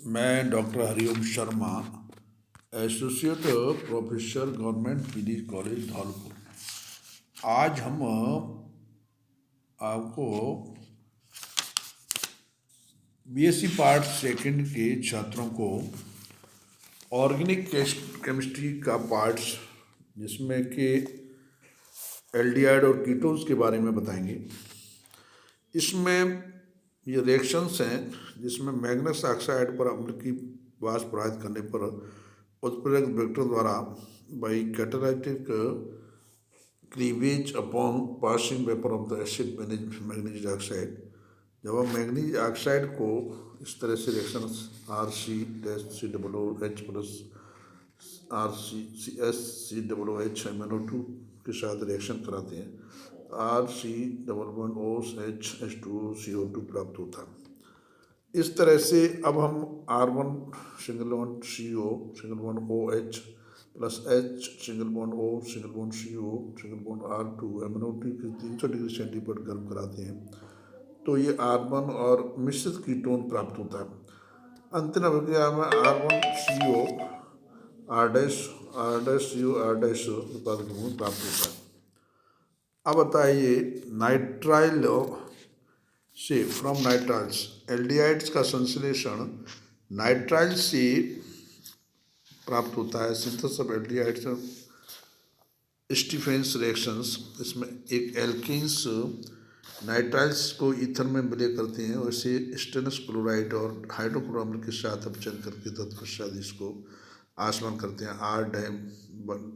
मैं doctor Hariom Sharma, associate professor government PD college Dholpur. आज हम आपको बीएससी पार्ट सेकंड के छात्रों को ऑर्गेनिक केमिस्ट्री का पार्ट्स जिसमें कि एल्डिहाइड और कीटोन्स के बारे में बताएंगे। इसमें ये रिएक्शंस हैं जिसमें मैग्नेस ऑक्साइड पर अम्ल की वाष्प प्रभावित करने पर उत्प्रेरक वेक्टर द्वारा by catalytic cleavage upon passing vapour of the acid manganese oxide. जब हम मैग्नीज ऑक्साइड को इस तरह से reaction RC-COOH plus RCS-COOH MnO2 के साथ रिएक्शन कराते हैं, RC-OH-H2CO2 प्राप्त होता है। इस तरह से अब हम R1 single bond CO single bond OH plus H single bond O single bond CO single bond R2 MnO2 की 300 डिग्री सेंटीग्रेड गर्म कराते हैं तो ये R1 और मिश्रित कीटोन प्राप्त होता है। अंतिम अभिक्रिया में R1CO R'CO उत्पादक गुण प्राप्त होता है। अब बताइए नाइट्राइल से फ्रॉम नाइट्राइल्स एल्डिहाइड्स का संश्लेषण नाइट्राइल से प्राप्त होता है। Synthesis of aldehydes Stephens reactions, इसमें एक एल्कीन्स नाइट्राइल्स को ईथर में मिले करते हैं और इसे स्टेनस क्लोराइड और हाइड्रोक्लोरामिल के साथ अपचयन करके तत्पश्चात इसको आसमान करते हैं। R dam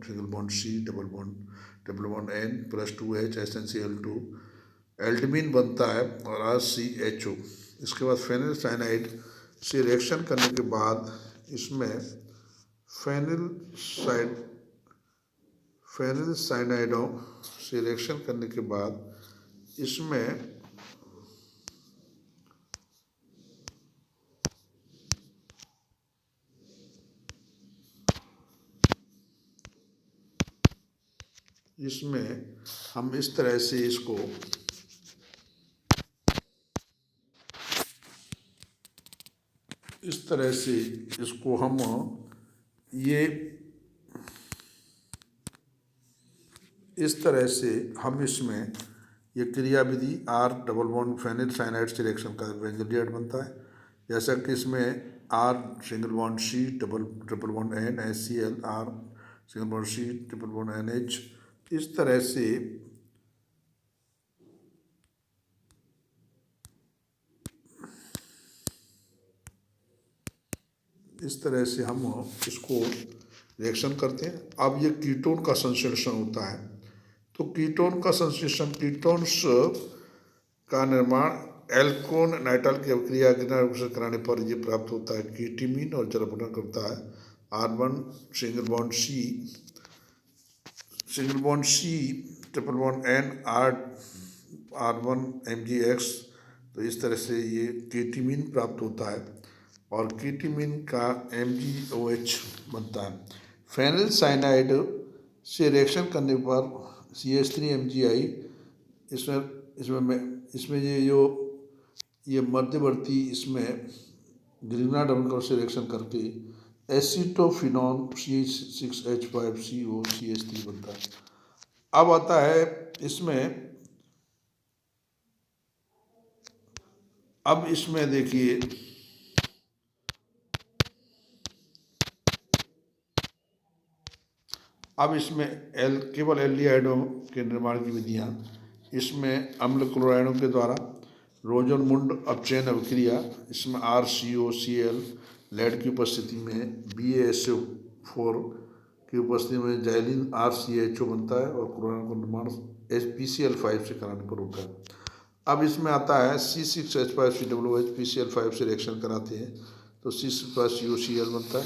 single bond C double bond N plus 2H SnCl2 एल्डमीन बनता है और RCHO। इसके बाद फेनिल साइनाइड से रिएक्शन करने के बाद इसमें फेनिल साइनाइडों से रिएक्शन करने के बाद इसमें हम इस तरह से इसको हम इसमें ये क्रियाविधि R double bond phenyl cyanide से रिएक्शन का एल्डिहाइड बनता है। जैसा कि इसमें R single bond C triple bond N HCl R single bond C triple bond NH। इस तरह से हम इसको रिएक्शन करते हैं। अब ये कीटोन का संश्लेषण होता है तो कीटोन का संश्लेषण कीटोन्स का निर्माण एल्कोन नाइट्राइल की अभिक्रिया कराने पर ये प्राप्त होता है कीटीमीन और जलपठन करता है R1 single bond C triple bond N R1 MgX। तो इस तरह से ये कीटीमीन प्राप्त होता है और कीटीमीन का MgOH बनता है। फेनिल साइनाइड से रिएक्शन करने पर CH3MgI इसमें ये मध्यवर्ती इसमें ग्रीना डबल से रिएक्शन करके एसीटोफिनॉन CH6H5CO CH3 बनता है। अब आता है इसमें देखिए केवल एल्डिहाइडों के निर्माण की विधियाँ, इसमें अम्ल क्लोराइडों के द्वारा रोजनमुंड अपचयन अभिक्रिया, इसमें RCOCl लेड की उपस्थिति में BaSO4 की उपस्थिति में जाइलिन RCHO बनता है और क्लोराइड का निर्माण PCl5 से कराने पर होता है। अब इसमें आता है C6H5COOH PCl5 से रिएक्शन कराते हैं तो C6COCl बनता है।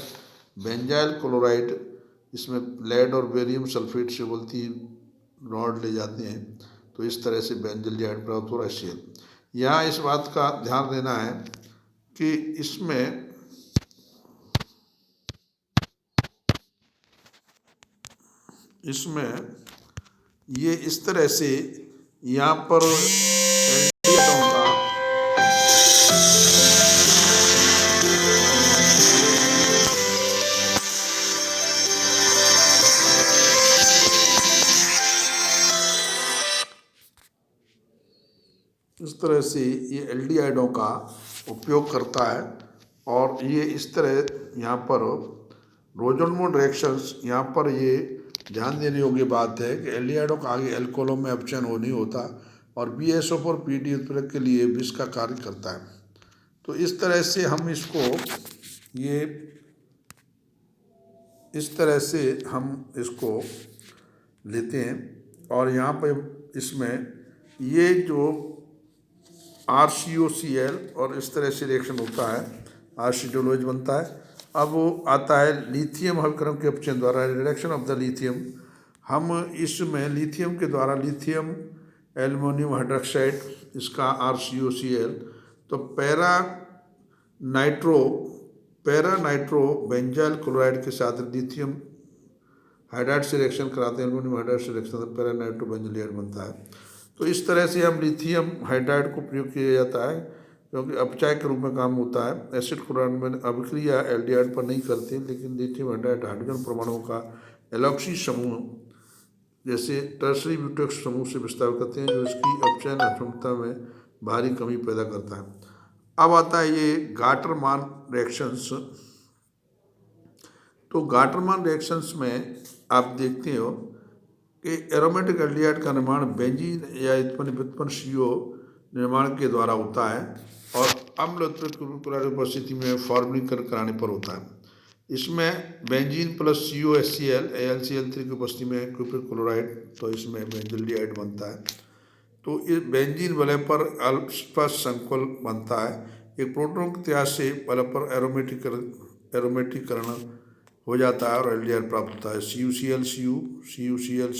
बेंजाइल क्लोराइड इसमें लेड और बेरियम सल्फेट से उबलती रॉड ले जाते हैं तो इस तरह से बेंजल्डिहाइड प्राप्त हो रहा है CL। यहाँ इस बात का ध्यान देना है कि इसमें ये इस तरह से यहाँ पर एल्डिहाइडों का तरह से ये एल्डिहाइडों का उपयोग करता है। और ये इस तरह यहाँ पर रोजनमूड रिएक्शंस, यहाँ पर ये ध्यान देने योग्य बात है कि एल्डिहाइडों का आगे एल्कोहलों में अपचयन हो नहीं होता और BSO4 PD उत्प्रेरक के लिए विष का कार्य करता है। तो इस तरह से हम इसको लेते हैं। और यहाँ पर इसमें ये जो RCOCl और इस तरह से रिएक्शन होता है, RCOOH बनता है। अब वो आता है लिथियम हलक्रम के अपचयन द्वारा, रिडक्शन ऑफ द लिथियम। हम इसमें लिथियम के द्वारा लिथियम एल्युमिनियम हाइड्रोक्साइड, इसका RCOCl, तो पैरा नाइट्रो बेंजाइल क्लोराइड के साथ लिथियम हाइड्राइड से रिएक्शन कराते हैं, एल्युमिनियम हाइड्राइड से रिएक्शन पैरा नाइट्रो बेंजाइल बनता है। तो इस तरह से हम लिथियम हाइड्राइड को प्रयोग किया जाता है क्योंकि अपचायक के रूप में काम होता है। एसिड क्लोराइड में अभिक्रिया एल्डिहाइड पर नहीं करते, लेकिन लिथियम हाइड्राइड हाइड्रोजन परमाणुओं का एलॉक्सी समूह जैसे टर्सरी ब्यूटेक्स समूह से विस्तार करते हैं, जो इसकी अपचयन क्षमता में भारी कमी पैदा करता है। अब आता है ये गाटरमान रिएक्शंस। तो गाटरमान रिएक्शंस में आप देखते हो कि एरोमेटिक एल्डिहाइड का निर्माण बेंजीन या व्युत्पन्न CO निर्माण के द्वारा होता है और अम्ल क्लोराइड की उपस्थिति में फॉर्मलीकरण कराने पर होता है। इसमें बेंजीन प्लस COHCl AlCl3 की उपस्थिति में क्यूप्रिक क्लोराइड, तो इसमें बेंजल्डिहाइड बनता है। तो इस बेंजीन वलय पर अल्फा संकुल बनता है। एक प्रोटॉन के त्याग से वलय पर एरोमेटिकरण हो जाता है और एल्डिहाइड प्राप्त होता है। CuCl CuCl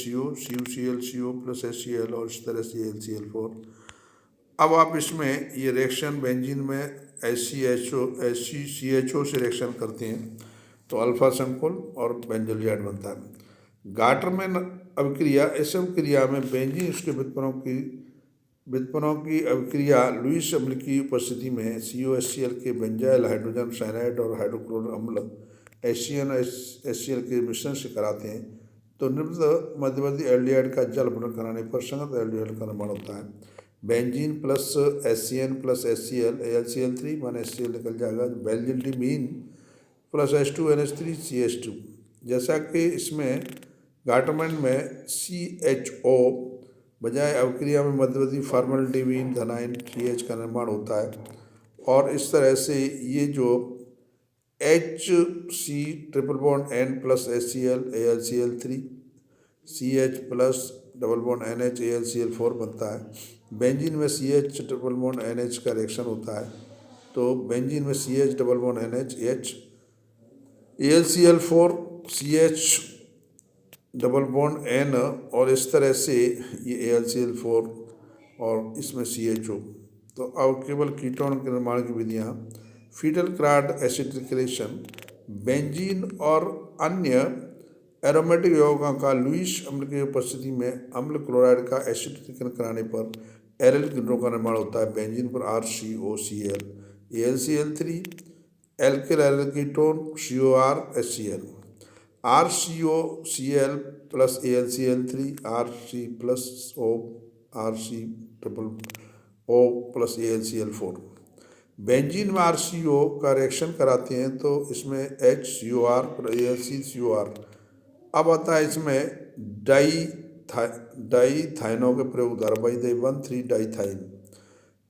प्लस HCl और इस तरह से AlCl4। अब आप इसमें ये रिएक्शन बेंजीन में HCHO से रिएक्शन करते हैं तो अल्फा संकुल और बेंजल्डिहाइड बनता है। गाटरमैन अभिक्रिया, इस अभिक्रिया में बेंजीन उसके व्युत्पन्नों की अभिक्रिया लुईस अम्ल की उपस्थिति में COHCl के बेंजाइल हाइड्रोजन साइनाइड और हाइड्रोक्लोरिक अम्ल HCl के मिश्रण से कराते हैं। तो निम्न मध्यवर्ती एल्डिहाइड का जल अपघटन कराने पर संगत एल्डिहाइड का निर्माण होता है। Benzene plus HCN plus HCl AlCl3 माने HCl निकल जाएगा, बेंजल्डिमीन प्लस H2NH3 CH2। जैसा कि इसमें गाटरमैन में CHO बजाय अभिक्रिया में मध्यवर्ती फॉर्मल्डिहाइड धनाइन CH का निर्माण होता है। और इस तरह से ये जो HC triple bond N plus HCl AlCl3 CH plus double bond NH AlCl4 बनता है। बेंजीन में CH ट्रिपल बॉन्ड NH का रिएक्शन होता है, तो बेंजीन में CH double bond NH H AlCl4 CH double bond N और इस तरह से ये AlCl4 और इसमें CHO। तो अब केवल कीटोन के निर्माण की विधियाँ। फीटल क्राड एसिडिफिकेशन, बेंजीन और अन्य एरोमेटिक यौगिकों का लुईस अम्ल की उपस्थिति में अम्ल क्लोराइड का एसिडिफिकेशन कराने पर एरिल कीटोन का निर्माण होता है। बेंजीन पर RCOCl AlCl3 alkyl aryl ketone COR HCl, RCOCl plus AlCl3 RC plus O RC triple O plus AlCl4। Benzene में RCO का रिएक्शन कराते हैं तो इसमें HCOR और AlCCOR। अब आता है इसमें डाईथाइनों के प्रयोग द्वारा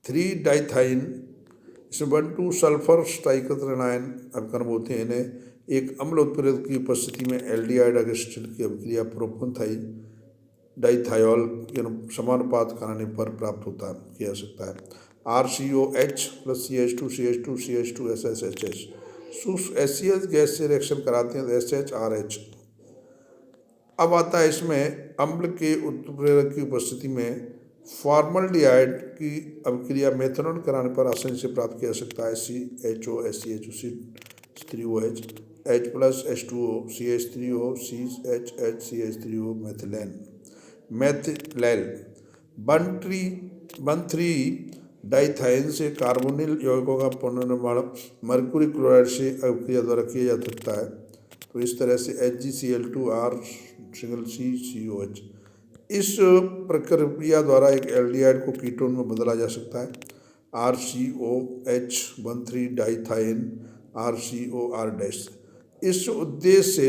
3-डाईथाइन इसमें 1,2 सल्फर स्ट्राइकोत्रेनाइन अभिकर्म होते हैं। इन्हें एक अम्ल उत्प्रेरक की उपस्थिति में एल्डिहाइड एसिड की अभिक्रिया प्रोपनथाइन डाईथायोल के समानुपात कराने पर प्राप्त किया जा सकता है। RCOH plus CH2 SSHH। शुष्क HCl गैस से रिएक्शन कराते हैं तो SHRH। अब आता है इसमें अम्ल के उत्प्रेरक की उपस्थिति में फॉर्मल्डिहाइड की अभिक्रिया मेथनॉल कराने पर आसानी से प्राप्त किया जा सकता है। CHO HCHO C3OH H plus H2O CH3O CHH CH3O मैथिलैल 1,3 डाईथाइन से कार्बोनिल यौगिकों का पुनर्निर्माण मर्क्यूरी क्लोराइड से अभिक्रिया द्वारा किया जा सकता है। तो इस तरह से HgCl2 R सिंगल CCOH। इस प्रक्रिया द्वारा एक एल्डिहाइड को कीटोन में बदला जा सकता है। RCOH13 डाइथाइन RCOR dash. इस उद्देश्य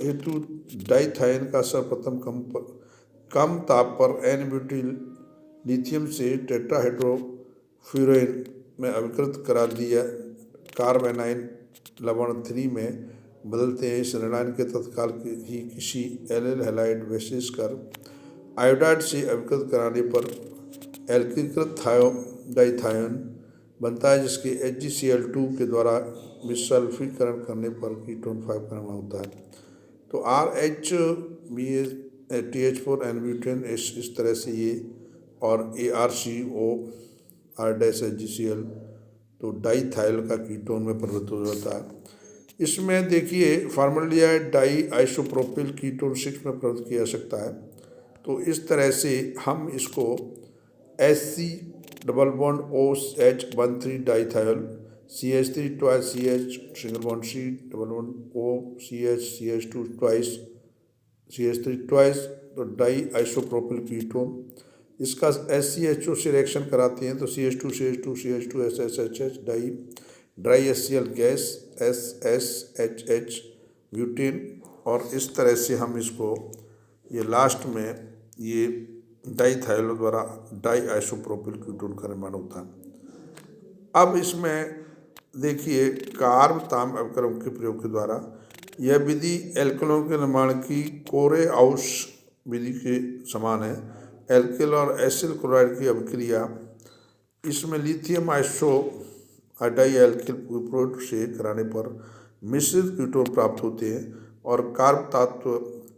हेतु डाइथाइन का सर्वप्रथम कम ताप पर N-ब्यूटिल लिथियम से टेट्राहाइड्रोफ्यूरेन में अभिकृत करा दिया कार्बेनाइन लवण 3 में बदलते हैं। इस रसायन के तत्काल ही किसी एलिल हैलाइड विशेषकर आयोडाइड से अभिकृत कराने पर एल्कीकृत डाइथाइन बनता है, जिसके HgCl2 के द्वारा विसल्फीकरण करने पर कीटोन 5 का निर्माण होता है। तो RHBA-TH4 N-ब्यूटेन इस तरह से ये और ARCOR HgCl तो डाइथाइल का कीटोन में परिवर्तित हो जाता है। इसमें देखिए फॉर्मल्डिहाइड डाई आइसोप्रोपिल कीटोन 6 में परिवर्तित किया जा सकता है। तो इस तरह से हम इसको HC++OH13 diethyl CH3 twice CH single bond C double bond O CH CH2 twice CH3 twice तो डाई आइसोप्रोपिल कीटोन इसका SCHO से रिएक्शन कराते हैं तो CH2 CH2 CH2 SSHH dry HCl gas SSHH butane. और इस तरह से हम इसको ये लास्ट में ये डाइथाइल द्वारा डाई आइसोप्रोपिल कीटोन का निर्माण होता है। अब इसमें देखिए कार्ब ताम अवक्रम के प्रयोग के द्वारा यह विधि एल्किलों के निर्माण की कोरे-हाउस विधि के समान है। एल्किल और एसिल क्लोराइड की अभिक्रिया इसमें लिथियम डाई एल्किल प्रोडक्ट से कराने पर मिश्रित कीटोन प्राप्त होते हैं और कार्ब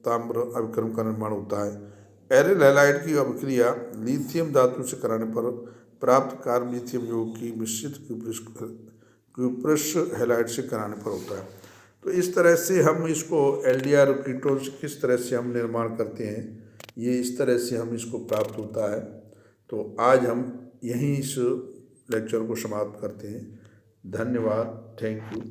ताम्र अभिक्रम का निर्माण होता है। एरिल हैलाइड की अभिक्रिया लिथियम धातु से कराने पर प्राप्त कार्ब लिथियम यौग की मिश्रित क्यूप्रस हैलाइड से कराने पर होता है। तो इस तरह से हम इसको एल्डिहाइड कीटोन से किस तरह से हम निर्माण करते हैं, ये इस तरह से हम इसको प्राप्त होता है। तो आज हम यहीं इस लेक्चर को समाप्त करते हैं। धन्यवाद, थैंक यू।